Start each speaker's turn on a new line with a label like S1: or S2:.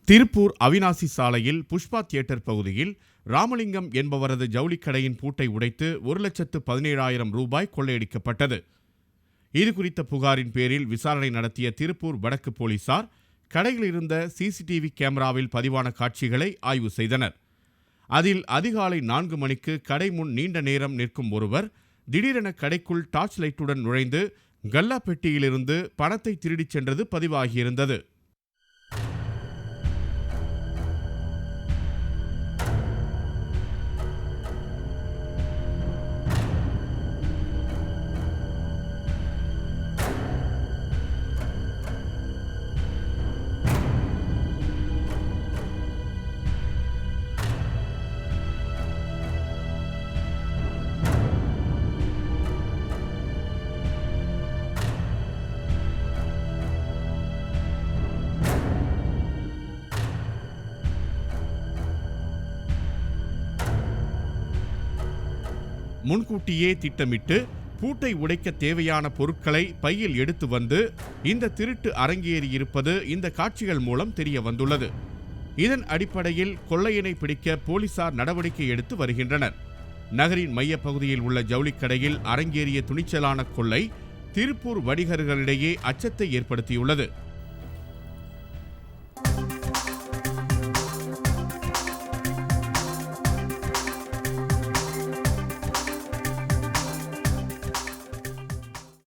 S1: திருப்பூர் அவிநாசி சாலையில் புஷ்பா தியேட்டர் பகுதியில் ராமலிங்கம் என்பவரது ஜவுளிக்கடையின் பூட்டை உடைத்து 1,17,000 ரூபாய் கொள்ளையடிக்கப்பட்டது. இதுகுறித்த புகாரின் பேரில் விசாரணை நடத்திய திருப்பூர் வடக்கு போலீசார் கடையில் இருந்த சிசிடிவி கேமராவில் பதிவான காட்சிகளை ஆய்வு செய்தனர். அதில் அதிகாலை 4 மணிக்கு கடை முன் நீண்ட நேரம் நிற்கும் ஒருவர் திடீரென கடைக்குள் டார்ச் லைட்டுடன் நுழைந்து கல்லா பெட்டியிலிருந்து பணத்தை திருடிச் சென்றது பதிவாகியிருந்தது. முன்கூட்டியே திட்டமிட்டு பூட்டை உடைக்க தேவையான பொருட்களை பையில் எடுத்து வந்து இந்த திருட்டு அரங்கேறியிருப்பது இந்த காட்சிகள் மூலம் தெரிய வந்துள்ளது. இதன் அடிப்படையில் கொள்ளையனை பிடிக்க போலீசார் நடவடிக்கை எடுத்து வருகின்றனர். நகரின் மையப்பகுதியில் உள்ள ஜவுளிக்கடையில் அரங்கேறிய துணிச்சலான கொள்ளை திருப்பூர் வணிகர்களிடையே அச்சத்தை ஏற்படுத்தியுள்ளது.